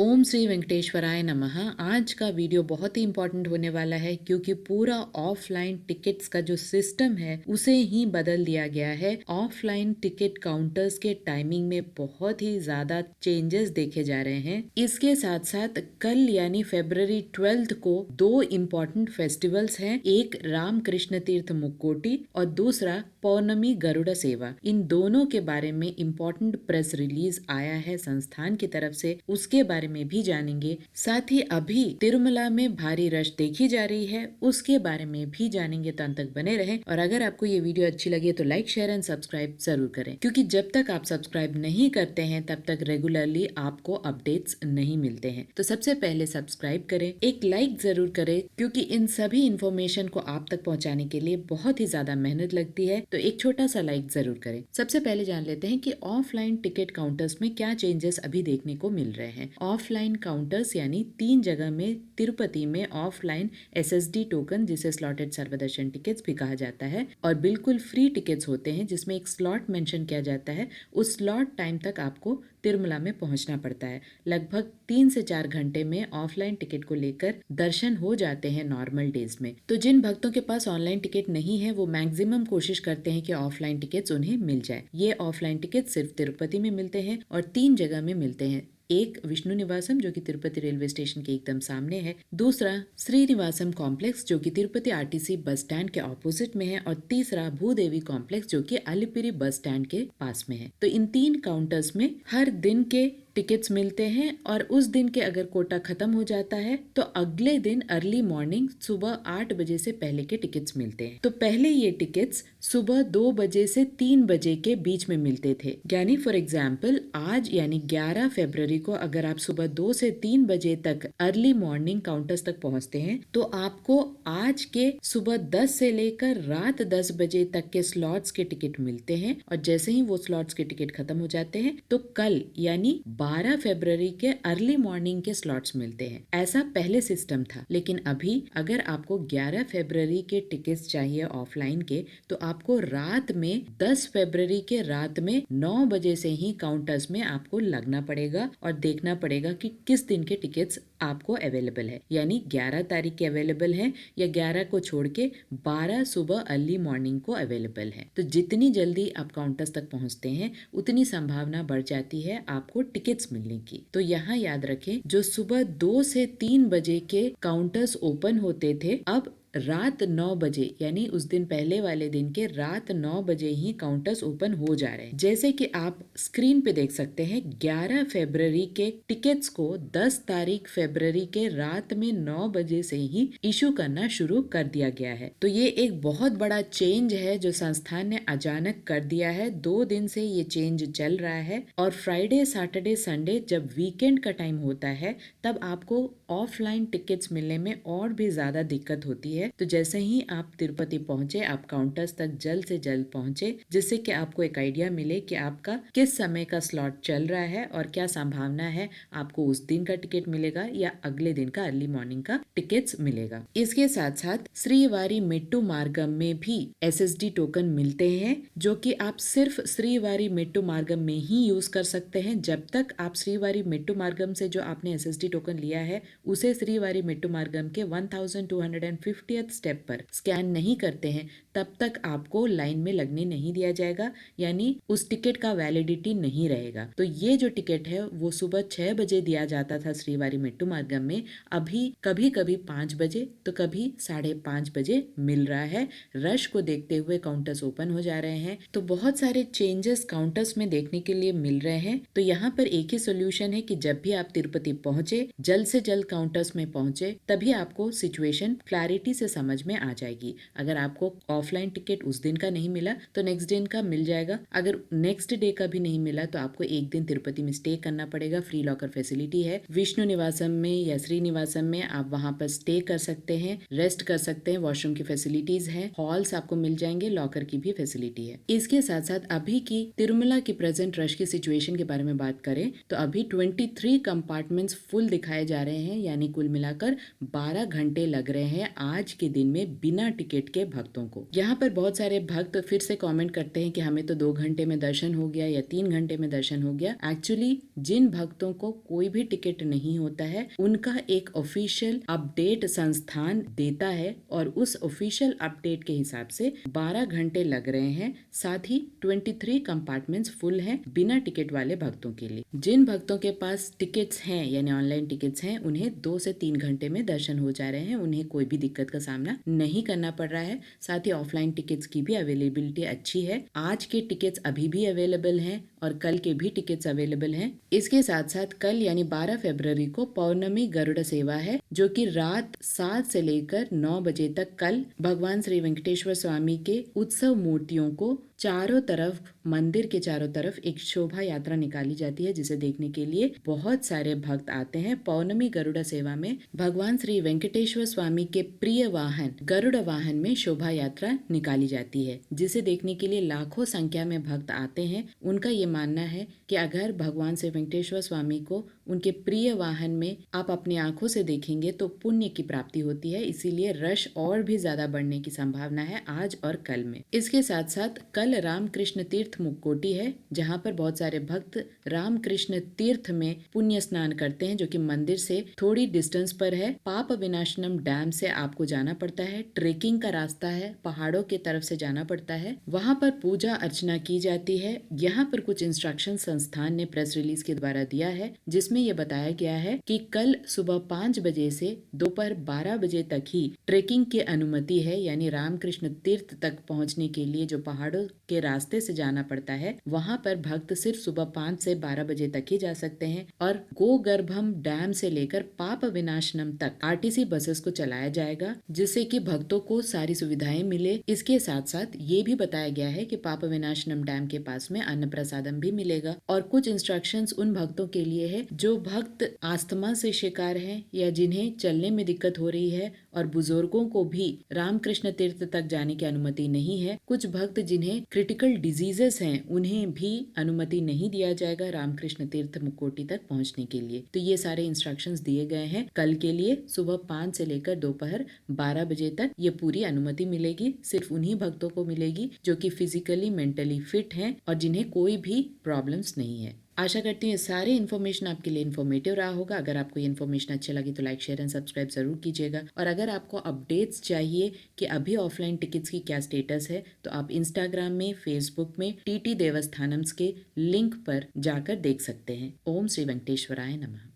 ओम श्री वेंकटेश्वराय नमः। आज का वीडियो बहुत ही इम्पोर्टेंट होने वाला है क्योंकि पूरा ऑफलाइन टिकट्स का जो सिस्टम है उसे ही बदल दिया गया है। ऑफलाइन टिकट काउंटर्स के टाइमिंग में बहुत ही ज्यादा चेंजेस देखे जा रहे हैं। इसके साथ साथ कल यानी February 12 को दो इम्पोर्टेंट फेस्टिवल्स हैं, एक राम कृष्ण तीर्थ मुक्कोटी और दूसरा पौर्णमी गरुड़ सेवा। इन दोनों के बारे में इम्पोर्टेंट प्रेस रिलीज आया है संस्थान की तरफ से, उसके बारे में भी जानेंगे। साथ ही अभी तिरुमला में भारी रश देखी जा रही है, उसके बारे में भी जानेंगे। तो अंत तक बने रहें और अगर आपको ये वीडियो अच्छी लगे तो लाइक शेयर एंड सब्सक्राइब जरूर करें, क्योंकि जब तक आप सब्सक्राइब नहीं करते हैं तब तक रेगुलरली आपको अपडेट्स नहीं मिलते हैं। तो सबसे पहले सब्सक्राइब करें, एक लाइक जरूर करें, क्योंकि इन सभी इंफॉर्मेशन को आप तक पहुंचाने के लिए बहुत ही ज्यादा मेहनत लगती है। तो एक छोटा सा लाइक जरूर करें। सबसे पहले जान लेते हैं कि ऑफलाइन टिकट काउंटर्स में क्या चेंजेस अभी देखने को मिल रहे हैं। ऑफलाइन काउंटर्स यानी 3 जगह में तिरुपति में ऑफलाइन SSD टोकन, जिसे स्लॉटेड सर्वदर्शन टिकट्स भी कहा जाता है, और बिल्कुल फ्री टिकट्स होते हैं जिसमें एक स्लॉट मेंशन किया जाता है। उस स्लॉट टाइम तक आपको तिरुमला में पहुंचना पड़ता है। लगभग 3 से 4 घंटे में ऑफलाइन टिकट को लेकर दर्शन हो जाते हैं नॉर्मल डेज में। तो जिन भक्तों के पास ऑनलाइन टिकट नहीं है वो मैक्सिमम कोशिश करते हैं कि ऑफलाइन टिकट्स उन्हें मिल जाए। ये ऑफलाइन टिकट सिर्फ तिरुपति में मिलते हैं और 3 जगह में मिलते हैं। एक विष्णु निवासम जो कि तिरुपति रेलवे स्टेशन के एकदम सामने है, दूसरा श्रीनिवासम कॉम्प्लेक्स जो कि तिरुपति RTC बस स्टैंड के ऑपोजिट में है, और तीसरा भूदेवी कॉम्प्लेक्स जो कि अलिपिरी बस स्टैंड के पास में है। तो इन 3 काउंटर्स में हर दिन के टिकट्स मिलते हैं और उस दिन के अगर कोटा खत्म हो जाता है तो अगले दिन अर्ली मॉर्निंग सुबह 8 बजे से पहले के टिकट्स मिलते हैं। तो पहले ये टिकट्स सुबह 2 बजे से 3 बजे के बीच में मिलते थे। यानी फॉर एग्जाम्पल आज यानी 11 फरवरी को अगर आप सुबह 2 से 3 बजे तक अर्ली मॉर्निंग काउंटर्स तक पहुंचते हैं तो आपको आज के सुबह 10 से लेकर रात 10 बजे तक के स्लॉट्स के टिकट मिलते हैं, और जैसे ही वो स्लॉट्स के टिकट खत्म हो जाते हैं तो कल यानी 12 फरवरी के अर्ली मॉर्निंग के स्लॉट्स मिलते हैं। ऐसा पहले सिस्टम था, लेकिन अभी अगर आपको 11 फरवरी के टिकट्स चाहिए ऑफलाइन के तो आपको रात में 10 फरवरी के रात में 9 बजे से ही काउंटर्स में आपको लगना पड़ेगा और देखना पड़ेगा कि किस दिन के टिकट्स आपको अवेलेबल है। यानी 11 तारीख के अवेलेबल है या 11 को छोड़ के 12 सुबह अर्ली मॉर्निंग को अवेलेबल है। तो जितनी जल्दी आप काउंटर्स तक पहुंचते हैं उतनी संभावना बढ़ जाती है आपको टिकट्स मिलने की। तो यहाँ याद रखें, जो सुबह 2 से 3 बजे के काउंटर्स ओपन होते थे, अब रात 9 बजे यानी उस दिन पहले वाले दिन के रात 9 बजे ही काउंटर्स ओपन हो जा रहे हैं। जैसे कि आप स्क्रीन पे देख सकते हैं, 11 फरवरी के टिकट्स को 10 तारीख फरवरी के रात में 9 बजे से ही इशू करना शुरू कर दिया गया है। तो ये एक बहुत बड़ा चेंज है जो संस्थान ने अचानक कर दिया है। 2 दिन से ये चेंज चल रहा है और फ्राइडे सैटरडे संडे जब वीकेंड का टाइम होता है तब आपको ऑफलाइन टिकट्स मिलने में और भी ज्यादा दिक्कत होती है। तो जैसे ही आप तिरुपति पहुंचे, आप काउंटर्स तक जल्द से जल्द पहुंचे, जिससे कि आपको एक आइडिया मिले कि आपका किस समय का स्लॉट चल रहा है और क्या संभावना है आपको उस दिन का टिकट मिलेगा या अगले दिन का अर्ली मॉर्निंग का टिकट्स मिलेगा। इसके साथ साथ श्रीवारी मेट्टू मार्गम में भी SSD टोकन मिलते हैं, जो कि आप सिर्फ श्रीवारी मेट्टू मार्गम में ही यूज कर सकते हैं। जब तक आप श्रीवारी मेट्टू मार्गम से जो आपने SSD टोकन लिया है उसे श्रीवारी मेट्टू मार्गम के 1250th स्टेप पर स्कैन नहीं करते हैं तब तक आपको लाइन में लगने नहीं दिया जाएगा, यानी उस टिकट का वैलिडिटी नहीं रहेगा। तो ये जो टिकट है वो सुबह 6 बजे दिया जाता था श्रीवारी मेट्टू मार्गम में, अभी कभी कभी 5 बजे तो कभी 5:30 बजे मिल रहा है। रश को देखते हुए काउंटर्स ओपन हो जा रहे हैं। तो बहुत सारे चेंजेस काउंटर्स में देखने के लिए मिल रहे हैं। तो यहाँ पर एक ही सोल्यूशन है कि जब भी आप तिरुपति पहुंचे, जल्द से जल्द काउंटर्स में पहुंचे, तभी आपको सिचुएशन क्लैरिटी से समझ में आ जाएगी। अगर आपको ऑफलाइन टिकट उस दिन का नहीं मिला तो नेक्स्ट दिन का मिल जाएगा। अगर नेक्स्ट डे का भी नहीं मिला तो आपको एक दिन तिरुपति में स्टे करना पड़ेगा। फ्री लॉकर फैसिलिटी है। विष्णु निवासम में या श्रीनिवासम में आप वहां पर स्टे कर सकते हैं, रेस्ट कर सकते हैं, वॉशरूम की फैसिलिटीज है, हॉल्स आपको मिल जाएंगे, लॉकर की भी फैसिलिटी है। इसके साथ साथ अभी की तिरुमला की प्रेजेंट रश की सिचुएशन के बारे में बात करें तो अभी 23 कंपार्टमेंट्स फुल दिखाए जा रहे हैं, यानी कुल मिलाकर 12 घंटे लग रहे हैं आज आज के दिन में बिना टिकट के भक्तों को। यहाँ पर बहुत सारे भक्त फिर से कमेंट करते हैं कि हमें तो 2 घंटे में दर्शन हो गया या 3 घंटे में दर्शन हो गया। एक्चुअली जिन भक्तों को कोई भी टिकट नहीं होता है उनका एक ऑफिशियल अपडेट संस्थान देता है और उस ऑफिशियल अपडेट के हिसाब से 12 घंटे लग रहे हैं। साथ ही 23 कंपार्टमेंट्स फुल हैं बिना टिकट वाले भक्तों के लिए। जिन भक्तों के पास टिकट्स हैं यानी ऑनलाइन टिकट्स हैं उन्हें 2 से 3 घंटे में दर्शन हो जा रहे हैं, उन्हें कोई भी दिक्कत का सामना नहीं करना पड़ रहा है। साथ ही ऑफलाइन टिकट्स की भी अवेलेबिलिटी अच्छी है। आज के टिकट्स अभी भी अवेलेबल हैं और कल के भी टिकट्स अवेलेबल हैं। इसके साथ साथ कल यानी 12 फरवरी को पौर्णमी गरुड़ सेवा है जो कि रात 7 से लेकर 9 बजे तक कल भगवान श्री वेंकटेश्वर स्वामी के उत्सव मूर्तियों को चारों तरफ मंदिर के चारों तरफ एक शोभा यात्रा निकाली जाती है जिसे देखने के लिए बहुत सारे भक्त आते हैं। पौर्णमी गरुड़ सेवा में भगवान श्री वेंकटेश्वर स्वामी के प्रिय वाहन गरुड़ वाहन में शोभा यात्रा निकाली जाती है जिसे देखने के लिए लाखों संख्या में भक्त आते हैं। उनका ये मानना है कि अगर भगवान श्री वेंकटेश्वर स्वामी को उनके प्रिय वाहन में आप अपनी आंखों से देखेंगे तो पुण्य की प्राप्ति होती है, इसीलिए रश और भी ज्यादा बढ़ने की संभावना है आज और कल में। इसके साथ साथ कल रामकृष्ण तीर्थ मुक्कोटी है जहां पर बहुत सारे भक्त रामकृष्ण तीर्थ में पुण्य स्नान करते हैं जो कि मंदिर से थोड़ी डिस्टेंस पर है। पाप विनाशनम डैम से आपको जाना पड़ता है, ट्रेकिंग का रास्ता है, पहाड़ों की तरफ से जाना पड़ता है। वहां पर पूजा अर्चना की जाती है। यहाँ पर कुछ इंस्ट्रक्शन संस्थान ने प्रेस रिलीज के द्वारा दिया है जिसमें यह बताया गया है कि कल सुबह 5 बजे से दोपहर 12 बजे तक ही ट्रेकिंग की अनुमति है, यानी रामकृष्ण तीर्थ तक पहुंचने के लिए जो पहाड़ों के रास्ते से जाना पड़ता है वहां पर भक्त सिर्फ सुबह 5 से 12 बजे तक ही जा सकते हैं। और गोगर्भम डैम से लेकर पाप विनाशनम तक आरटीसी बसेस को चलाया जाएगा जिससे कि भक्तों को सारी सुविधाएं मिले। इसके साथ साथ ये भी बताया गया है कि पाप विनाशनम डैम के पास में अन्न प्रसादम भी मिलेगा। और कुछ इंस्ट्रक्शंस उन भक्तों के लिए है जो भक्त आस्थमा से शिकार हैं या जिन्हें चलने में दिक्कत हो रही है, और बुजुर्गों को भी रामकृष्ण तीर्थ तक जाने की अनुमति नहीं है। कुछ भक्त जिन्हें क्रिटिकल डिजीजेस हैं उन्हें भी अनुमति नहीं दिया जाएगा रामकृष्ण तीर्थ मुक्कोटी तक पहुंचने के लिए। तो ये सारे इंस्ट्रक्शंस दिए गए हैं कल के लिए। सुबह 5 से लेकर दोपहर 12 बजे तक ये पूरी अनुमति मिलेगी। सिर्फ उन्हीं भक्तों को मिलेगी जो कि फिजिकली मेंटली फिट हैं और जिन्हें कोई भी प्रॉब्लम्स नहीं है। आशा करती हूँ सारी इन्फॉर्मेशन आपके लिए इन्फॉर्मेटिव रहा होगा। अगर आपको ये इन्फॉर्मेशन अच्छी लगी तो लाइक शेयर एंड सब्सक्राइब जरूर कीजिएगा। और अगर आपको अपडेट्स चाहिए कि अभी ऑफलाइन टिकट्स की क्या स्टेटस है तो आप इंस्टाग्राम में, फेसबुक में टीटी देवस्थानम्स के लिंक पर जाकर देख सकते हैं। ओम श्री वेंकटेश्वराय नमः।